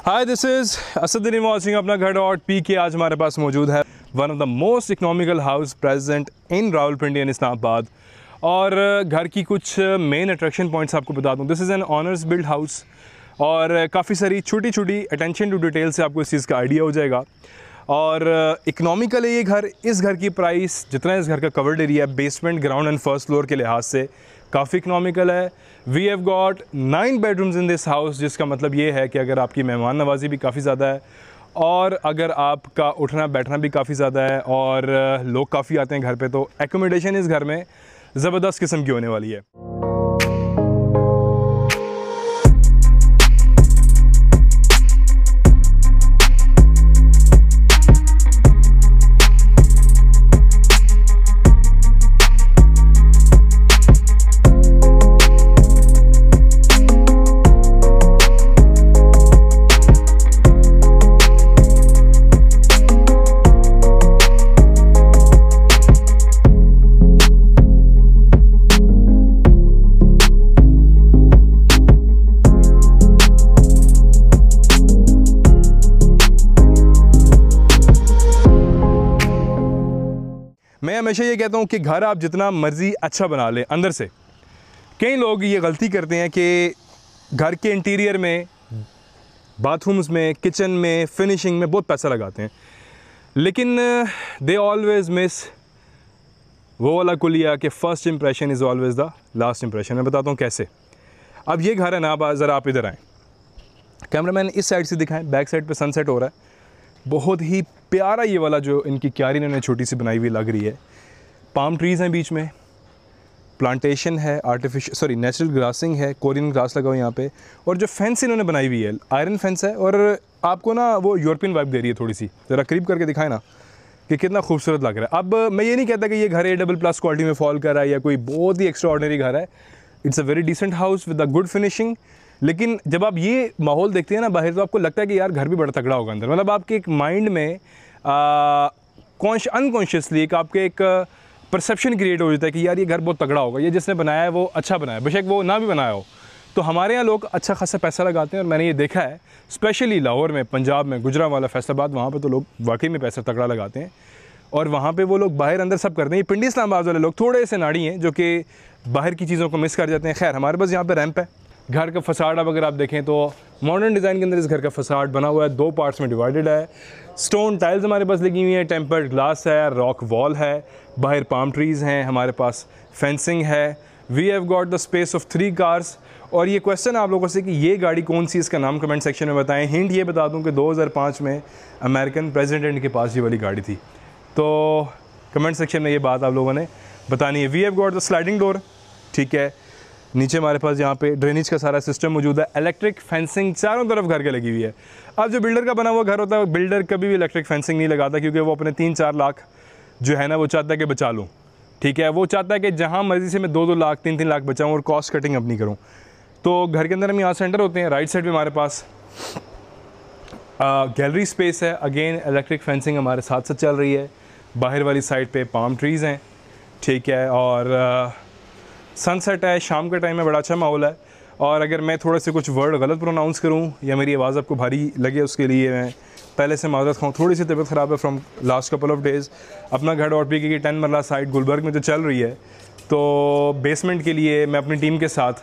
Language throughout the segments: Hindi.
Hi, this is Asaduddin watching अपना घर डॉट पी के। आज हमारे पास मौजूद है one of the most economical house present in Rawalpindi and Islamabad. और घर की कुछ मेन अट्रैक्शन पॉइंट्स आपको बता दूं। This is an honours build house और काफ़ी सारी छोटी छोटी अटेंशन टू डिटेल से आपको इस चीज़ का आइडिया हो जाएगा। और इकोनॉमिकल है ये घर। इस घर की प्राइस जितना इस घर का कवर्ड एरिया है basement, ground and first floor के लिहाज से काफ़ी इकोनॉमिकल है। We have got 9 bedrooms in this house, जिसका मतलब ये है कि अगर आपकी मेहमान नवाजी भी काफ़ी ज़्यादा है और अगर आपका उठना बैठना भी काफ़ी ज़्यादा है और लोग काफ़ी आते हैं घर पे, तो एकोमोडेशन इस घर में ज़बरदस्त किस्म की होने वाली है। मैं हमेशा ये कहता हूँ कि घर आप जितना मर्ज़ी अच्छा बना लें अंदर से, कई लोग ये गलती करते हैं कि घर के इंटीरियर में, बाथरूम्स में, किचन में, फिनिशिंग में बहुत पैसा लगाते हैं, लेकिन दे ऑलवेज़ मिस वो वाला कुलिया कि first impression is always the last impression. मैं बताता हूँ कैसे। अब ये घर है ना, ज़रा आप इधर आएँ, कैमरामैन इस साइड से दिखाएँ। बैक साइड पे सनसेट हो रहा है, बहुत ही प्यारा ये वाला जो इनकी क्यारी इन्होंने छोटी सी बनाई हुई लग रही है। पाम ट्रीज़ हैं बीच में, प्लांटेशन है, नेचुरल ग्रासिंग है, कोरियन ग्रास लगा हुआ यहाँ पे। और जो फेंस इन्होंने बनाई हुई है आयरन फेंस है और आपको ना वो यूरोपियन वाइब दे रही है थोड़ी सी। ज़रा करीब करके दिखाए ना कि कितना खूबसूरत लग रहा है। अब मैं ये नहीं कहता कि ये घर A++ क्वालिटी में फॉल कर रहा है या कोई बहुत ही एक्स्ट्रा ऑर्डिनरी घर है। It's a very decent house with a good finishing. लेकिन जब आप ये माहौल देखते हैं ना बाहर, तो आपको लगता है कि यार घर भी बड़ा तगड़ा होगा अंदर। मतलब आपके एक माइंड में अनकॉन्शियसली एक आपके एक परसेप्शन क्रिएट हो जाता है कि यार ये घर बहुत तगड़ा होगा, ये जिसने बनाया है वो अच्छा बनाया है, बेशक वो ना भी बनाया हो। तो हमारे यहाँ लोग अच्छा खासा पैसा लगाते हैं और मैंने ये देखा है स्पेशली लाहौर में, पंजाब में, गुजरांवाला, फैसलाबाद, वहाँ पे तो लोग वाकई में पैसा तगड़ा लगाते हैं और वहाँ पे वो लोग बाहर अंदर सब करते हैं। ये पिंडी इस्लामाबाद वाले लोग थोड़े से नाड़ी हैं जो कि बाहर की चीज़ों को मिस कर जाते हैं। खैर, हमारे पास यहाँ पर रैंप है। घर का फसाड अब अगर आप देखें तो मॉडर्न डिज़ाइन के अंदर इस घर का फसाड बना हुआ है, 2 पार्ट्स में डिवाइडेड है। स्टोन टाइल्स हमारे पास लगी हुई है, टेम्पर्ड ग्लास है, रॉक वॉल है, बाहर पाम ट्रीज़ हैं, हमारे पास फेंसिंग है। We have got the space of 3 cars. और ये क्वेश्चन आप लोगों से कि ये गाड़ी कौन सी, इसका नाम कमेंट सेक्शन में बताएं। हिंट ये बता दूं कि 2005 में अमेरिकन प्रेसिडेंट के पास ये वाली गाड़ी थी, तो कमेंट सेक्शन में ये बात आप लोगों ने बतानी है। We have got the sliding door, ठीक है। नीचे हमारे पास यहाँ पे ड्रेनेज का सारा सिस्टम मौजूद है। इलेक्ट्रिक फेंसिंग चारों तरफ घर के लगी हुई है। अब जो बिल्डर का बना हुआ घर होता है, बिल्डर कभी भी इलेक्ट्रिक फेंसिंग नहीं लगाता, क्योंकि वो अपने 3-4 लाख जो है ना वो चाहता है कि बचा लूँ, ठीक है। वो चाहता है कि जहाँ मर्जी से मैं 2-2 लाख 3-3 लाख बचाऊँ और कॉस्ट कटिंग अपनी करूँ। तो घर के अंदर हम यहाँ सेंटर होते हैं। राइट साइड में हमारे पास गैलरी स्पेस है। अगेन इलेक्ट्रिक फेंसिंग हमारे साथ साथ चल रही है। बाहर वाली साइड पर पाम ट्रीज़ हैं, ठीक है। और सनसेट है, शाम का टाइम है, बड़ा अच्छा माहौल है। और अगर मैं थोड़े से कुछ वर्ड गलत प्रोनाउंस करूं या मेरी आवाज़ आपको भारी लगे, उसके लिए मैं पहले से माजरत खाऊं। थोड़ी सी तबीयत ख़राब है from last couple of days. अपना घर और की 10 मरला साइड गुलबर्ग में जो चल रही है, तो बेसमेंट के लिए मैं अपनी टीम के साथ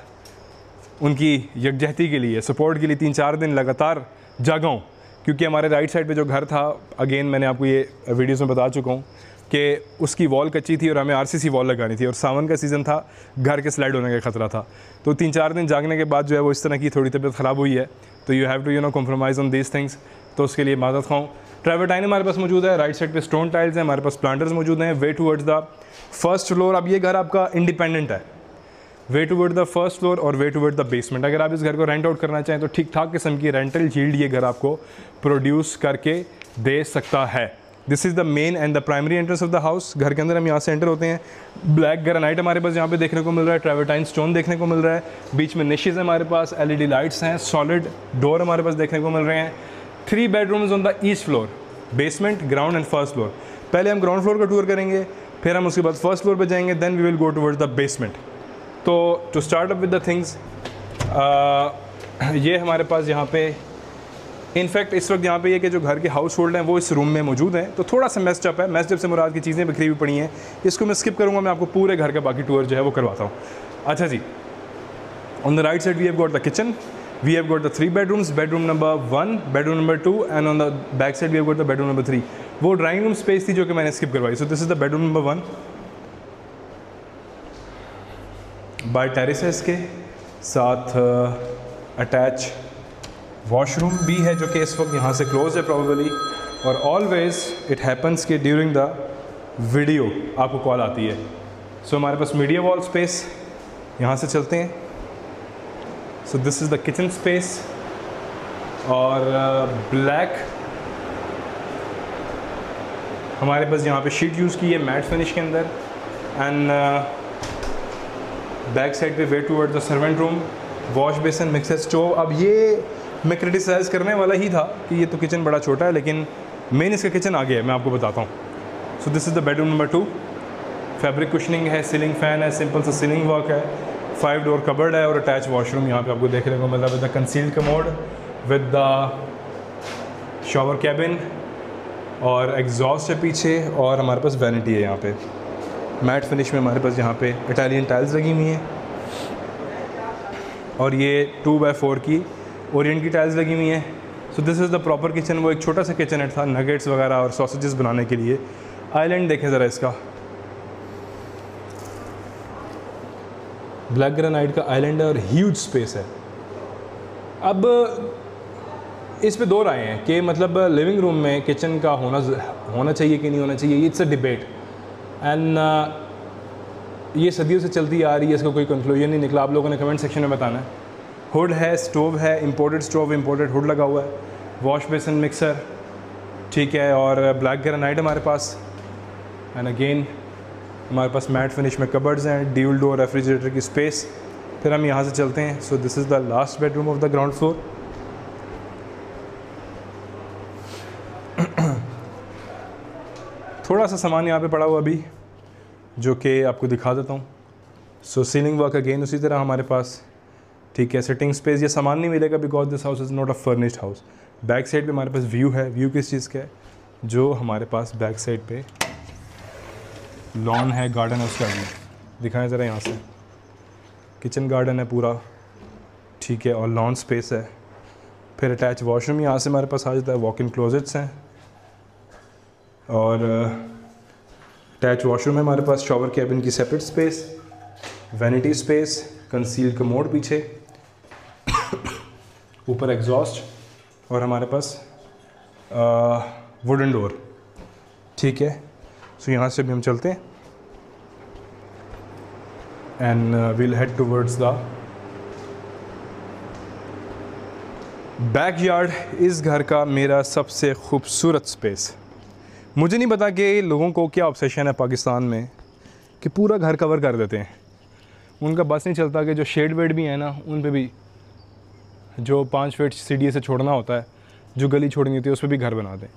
उनकी यकजहती के लिए, सपोर्ट के लिए 3-4 दिन लगातार जागा हूँ, क्योंकि हमारे राइट साइड पे जो घर था, अगेन मैंने आपको ये वीडियोस में बता चुका हूँ कि उसकी वॉल कच्ची थी और हमें RCC वॉल लगानी थी और सावन का सीज़न था, घर के स्लाइड होने का ख़तरा था। तो 3-4 दिन जागने के बाद जो है वो इस तरह की थोड़ी तबीयत ख़राब हुई है। तो you have to compromise on these things. तो उसके लिए माजरत खाऊँ। ट्रेवर्टाइन हमारे पास मौजूद है। राइट साइड पे स्टोन टाइल्स हैं, हमारे पास प्लांटर्स मौजूद हैं। Way towards the first floor. अब ये घर आपका इंडिपेंडेंट है। वे टूवर्ड द फर्स्ट फ्लोर और वे टूवर्ड द बेसमेंट। अगर आप इस घर को रेंट आउट करना चाहें तो ठीक ठाक किस्म की रेंटल यील्ड ये घर आपको प्रोड्यूस करके दे सकता है। This is the main and the primary entrance of the house. घर के अंदर हम यहाँ से एंटर होते हैं। ब्लैक ग्रेनाइट हमारे पास यहाँ पे देखने को मिल रहा है, ट्रेवर्टाइन स्टोन देखने को मिल रहा है, बीच में निशेज़ हमारे पास, LED लाइट्स हैं, सॉलिड डोर हमारे पास देखने को मिल रहे हैं। 3 bedrooms on the east floor, basement, ground and first floor. पहले हम ग्राउंड फ्लोर का टूर करेंगे, फिर हम उसके बाद फर्स्ट फ्लोर पे जाएंगे, then we will go towards the basement. तो to start up with the things, ये हमारे पास यहाँ पे इनफैक्ट इस वक्त यहाँ पे ये कि जो घर के हाउस होल्ड हैं वो इस रूम में मौजूद हैं, तो थोड़ा सा मेस्ड अप है। मेस्ड अप से मुराद की चीज़ें बिखरी हुई पड़ी हैं, इसको मैं स्किप करूँगा, मैं आपको पूरे घर का बाकी टूर जो है वो करवाता हूँ। अच्छा जी, on the right side we have got the kitchen, we have got the 3 bedrooms, bedroom number 1, bedroom number 2 and on the back side we have got the bedroom number 3। वो ड्राइंग रूम स्पेस थी जो कि मैंने स्किप करवाई। So this is the bedroom number 1 by terrace है, इसके साथ अटैच वॉशरूम भी है जो कि इस वक्त यहाँ से क्लोज है प्रॉबेबली। और ऑलवेज इट हैपन्स कि ड्यूरिंग द वीडियो आपको कॉल आती है। सो हमारे पास मीडिया वॉल स्पेस, यहाँ से चलते हैं। So this is the kitchen space और ब्लैक हमारे पास यहाँ पे शीट यूज़ की है मैट फिनिश के अंदर। एंड बैक साइड पे way toward the servant room, wash basin, mixer stove. अब ये मैं क्रिटिसाइज़ करने वाला ही था कि ये तो किचन बड़ा छोटा है, लेकिन मेन इसका किचन आगे है, मैं आपको बताता हूँ। सो this is the bedroom number 2, fabric cushioning है, सीलिंग फ़ैन है, सिंपल सा सीलिंग वर्क है, 5 डोर कबर्ड है और अटैच वॉशरूम यहाँ पे आपको देखने को मिला with the concealed commode with the shower cabin और एग्जॉस्ट है पीछे। और हमारे पास वैनिटी है यहाँ पे मैट फिनिश में, हमारे पास यहाँ पे इटालियन टाइल्स लगी हुई हैं और ये 2x4 की ओरिएंट की टाइल्स लगी हुई हैं। So this is the proper kitchen. वो एक छोटा सा किचनट था नगेट्स वगैरह और सॉसेजेस बनाने के लिए। आइलैंड देखें ज़रा इसका, ब्लैक ग्रेनाइट का आइलैंड है और ह्यूज स्पेस है। अब इस पे 2 राय हैं कि मतलब लिविंग रूम में किचन का होना चाहिए कि नहीं होना चाहिए। इट्स अ डिबेट एंड ये सदियों से चलती आ रही है, इसका कोई कंक्लूजन नहीं निकला। आप लोगों ने कमेंट सेक्शन में बताना है। हुड है, स्टोव है, इंपोर्टेड स्टोव, इंपोर्टेड हुड लगा हुआ है, वॉश बेसन, मिक्सर, ठीक है, और ब्लैक ग्रेनाइट हमारे पास। एंड अगेन हमारे पास मैट फिनिश में कबर्ड्स हैं, ड्यूल डोर रेफ्रिजरेटर की स्पेस। फिर हम यहाँ से चलते हैं। So this is the last bedroom of the ground floor. थोड़ा सा सामान यहाँ पे पड़ा हुआ अभी जो कि आपको दिखा देता हूँ। सो सीलिंग वर्क अगेन उसी तरह हमारे पास, ठीक है। सिटिंग स्पेस, ये सामान नहीं मिलेगा because this house is not a furnished house. Back side पे हमारे पास व्यू है। व्यू किस चीज़ का है? जो हमारे पास बैक साइड पे लॉन है, गार्डन है, उसका व्यू दिखाएं ज़रा यहाँ से। किचन गार्डन है पूरा, ठीक है, और लॉन स्पेस है। फिर अटैच वॉशरूम यहाँ से हमारे पास आ जाता है, वॉक इन क्लोजेट्स हैं और अटैच वॉशरूम है हमारे पास, शॉवर कैबिन की separate space, vanity space, concealed commode पीछे, ऊपर एग्जॉस्ट और हमारे पास वुडन डोर, ठीक है। सो यहाँ से भी हम चलते हैं and we'll head towards the backyard. इस घर का मेरा सबसे खूबसूरत स्पेस। मुझे नहीं पता कि लोगों को क्या ऑब्सेशन है पाकिस्तान में कि पूरा घर कवर कर देते हैं। उनका बस नहीं चलता कि जो शेड वेड भी है ना, उन पे भी जो 5 फीट सीढ़ी से छोड़ना होता है, जो गली छोड़नी होती है, उस पर भी घर बना दें।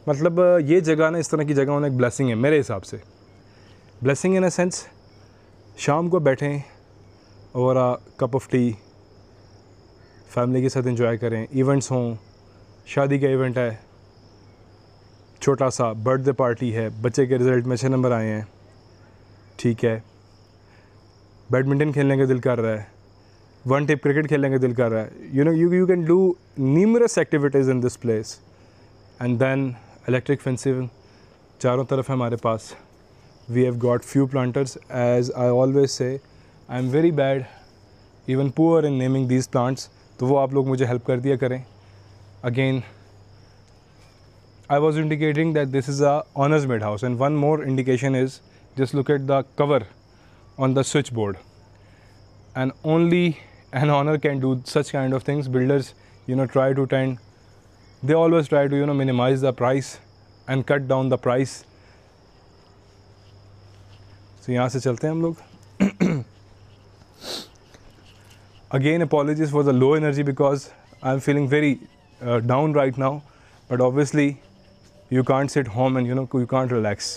मतलब ये जगह ना, इस तरह की जगह होना एक ब्लेसिंग है मेरे हिसाब से। ब्लेसिंग इन अ सेंस, शाम को बैठें और कप ऑफ टी फैमिली के साथ एंजॉय करें। इवेंट्स हों, शादी का इवेंट है, छोटा सा बर्थडे पार्टी है, बच्चे के रिज़ल्ट में 6 नंबर आए हैं, ठीक है, बैडमिंटन खेलने का दिल कर रहा है, 1 टिप क्रिकेट खेलने का दिल कर रहा है, you can do numerous activities in this place. And then electric fencing चारों तरफ है हमारे पास। We have got few planters. As I always say, I am very bad, even poor in naming these plants, तो वो आप लोग मुझे हेल्प कर दिया करें। Again I was indicating that this is a owners made house, and one more indication is just look at the cover on the switchboard, and only an owner can do such kind of things. Builders try to they always try to minimize the price and cut down the price. So यहाँ से चलते हैं हम लोग। Again apologies for the low energy because I'm feeling very down right now, but obviously you can't sit home and you can't relax.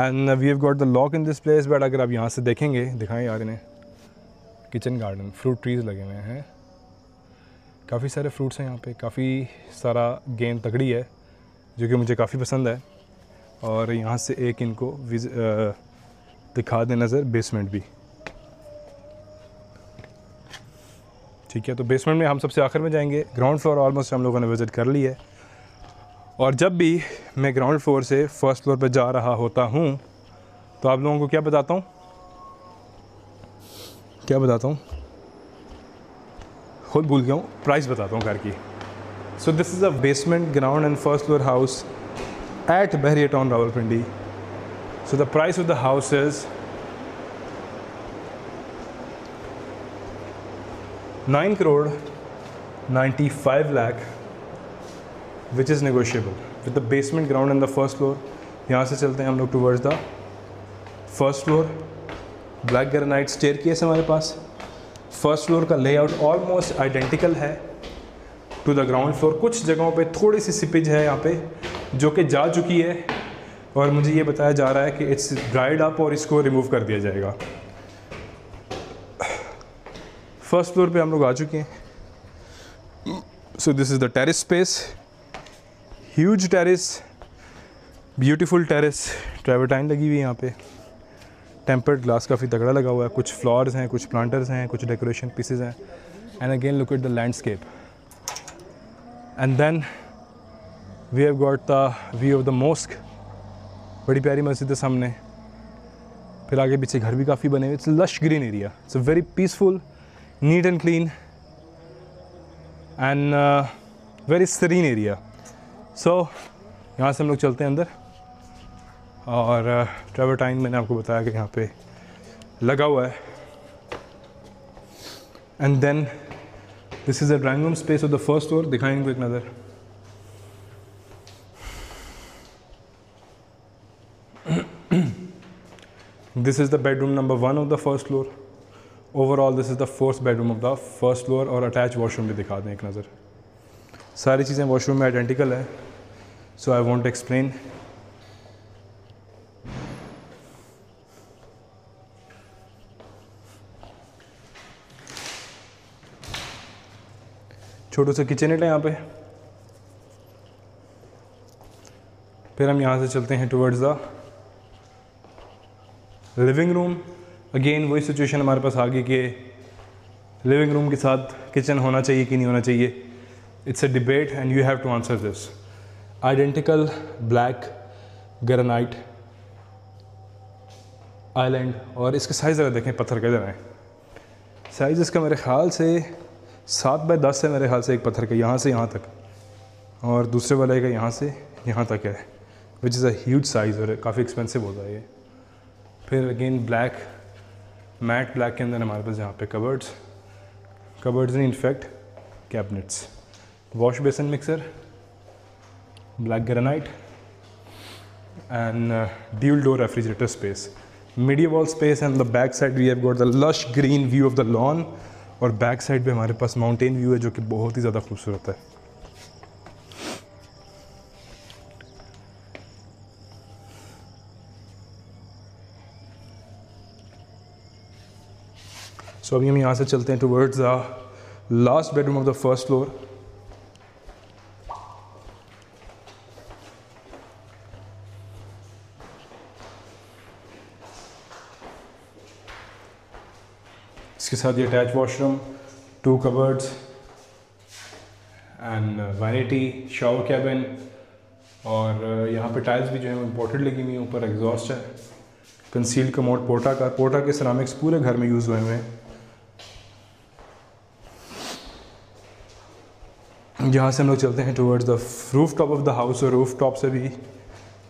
And we have got the lock in this place, but अगर आप यहाँ से देखेंगे, दिखाएं यार इन्हें, किचन गार्डन, फ्रूट ट्रीज़ लगे हुए हैं, काफ़ी सारे फ्रूट्स हैं यहाँ पे, काफ़ी सारा गेंद तगड़ी है जो कि मुझे काफ़ी पसंद है। और यहाँ से एक इनको दिखा दें नज़र बेसमेंट भी, ठीक है। तो बेसमेंट में हम सबसे आखिर में जाएंगे। ग्राउंड फ्लोर ऑलमोस्ट हम लोगों ने विज़िट कर ली है, और जब भी मैं ग्राउंड फ्लोर से फर्स्ट फ्लोर पर जा रहा होता हूँ तो आप लोगों को क्या बताता हूँ, खुद भूल गया हूँ, प्राइस बताता हूँ घर की। So this is a basement ground and first floor house at Bahria Town Rawalpindi. So the price of the house is 9,95 lakh, which is negotiable with the basement ground and the first floor। यहाँ से चलते हैं हम लोग towards the first floor. Black granite staircase हमारे पास। फर्स्ट फ्लोर का लेआउट ऑलमोस्ट आइडेंटिकल है टू द ग्राउंड फ्लोर। कुछ जगहों पे थोड़ी सी सिपेज है यहाँ पे जो कि जा चुकी है, और मुझे ये बताया जा रहा है कि इट्स ड्राइड अप और इसको रिमूव कर दिया जाएगा। फर्स्ट फ्लोर पे हम लोग आ चुके हैं। So this is the terrace space, huge terrace, beautiful terrace, travertine लगी हुई है यहाँ पे। टेम्पर्ड ग्लास काफ़ी तगड़ा लगा हुआ है। कुछ फ्लावर्स हैं, कुछ प्लांटर्स हैं, कुछ डेकोरेशन पीसेस हैं। And again look at the landscape, and then we have got the view of the mosque. बड़ी प्यारी मस्जिद है सामने। फिर आगे पीछे घर भी काफ़ी बने हुए। It's lush green area, it's a very peaceful, neat and clean and very serene area. So यहाँ से हम लोग चलते हैं अंदर, और ट्रेवर्टाइन मैंने आपको बताया कि यहाँ पे लगा हुआ है। And then this is the drawing room space of the first floor. दिखाएं इनको एक नज़र। This is the bedroom number 1 of the first floor. Overall this is the fourth bedroom of the first floor, और अटैच वॉशरूम भी दिखा दें एक नज़र। सारी चीज़ें वॉशरूम में आइडेंटिकल है, सो आई वॉन्ट एक्सप्लेन। छोटू सा किचनेट है यहाँ पे। फिर हम यहाँ से चलते हैं towards the living room. Again वही सिचुएशन हमारे पास आ गई कि लिविंग रूम के साथ किचन होना चाहिए कि नहीं होना चाहिए। It's a debate and you have to answer this. Identical black granite island, और इसके साइज़ अगर देखें पत्थर के इधर हैं। साइज़ इसका मेरे ख्याल से 7 बाय 10 है मेरे ख्याल से एक पत्थर का, यहाँ से यहाँ तक, और दूसरे वाले का यहाँ से यहाँ तक है, which is a huge size, और काफ़ी एक्सपेंसिव होता है ये। फिर अगेन ब्लैक मैट ब्लैक के अंदर हमारे पास यहाँ पे cupboards in in fact cabinets, wash basin mixer, black granite and dual door refrigerator space, media space. And the back side we have got the lush green view of the lawn, और बैक साइड पे हमारे पास माउंटेन व्यू है जो कि बहुत ही ज़्यादा खूबसूरत है। सो अभी हम यहाँ से चलते हैं towards the last bedroom of the first floor. इसके साथ ये attach washroom, 2 cupboards and vanity, shower cabin, और यहाँ पे टाइल्स भी जो है इम्पोर्टेड लगी हुई हैं। ऊपर एग्जॉस्ट है, कंसील्ड कमोड पोर्टा के सिरामिक्स पूरे घर में यूज़ हुए हैं। यहाँ से हम लोग चलते हैं towards the roof top of the house, और रूफ टॉप से भी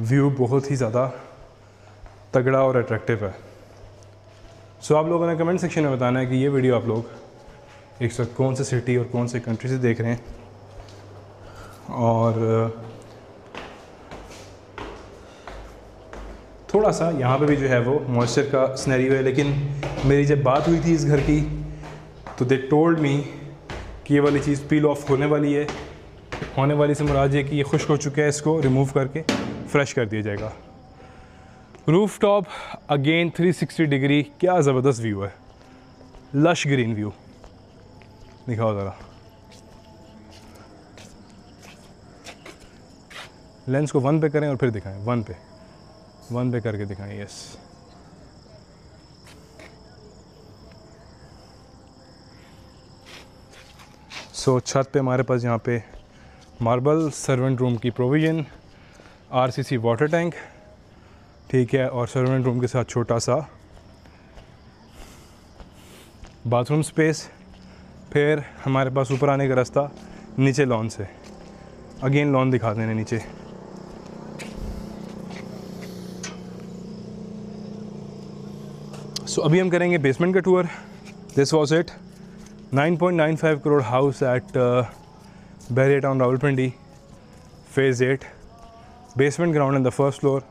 व्यू बहुत ही ज़्यादा तगड़ा और अट्रैक्टिव है। सो आप लोगों ने कमेंट सेक्शन में बताना है कि ये वीडियो आप लोग एक वक्त कौन से सिटी और कौन से कंट्री से देख रहे हैं, और थोड़ा सा यहाँ पे भी जो है वो मॉइस्चर का सिनेरियो है। लेकिन मेरी जब बात हुई थी इस घर की तो दे टोल्ड मी कि ये वाली चीज़ पील ऑफ होने वाली है। होने वाली से मुराद ये कि ये खुश्क हो चुका है, इसको रिमूव करके फ्रेश कर दिया जाएगा। रूफ टॉप अगेन 360 डिग्री, क्या ज़बरदस्त व्यू है, लश ग्रीन व्यू। दिखाओ ज़रा, लेंस को 1 पे करें और फिर दिखाएं, 1 पे करके दिखाएं, यस। सो छत पे हमारे पास यहाँ पे मार्बल, सर्वेंट रूम की प्रोविज़न, आरसीसी वाटर टैंक, ठीक है, और सर्वेंट रूम के साथ छोटा सा बाथरूम स्पेस। फिर हमारे पास ऊपर आने का रास्ता नीचे लॉन से, अगेन लॉन दिखा देने नीचे। सो अभी हम करेंगे बेसमेंट का tour. This was it, 9.95 crore house at Bahria Town, Rawalpindi, phase 8, basement ground in the first floor,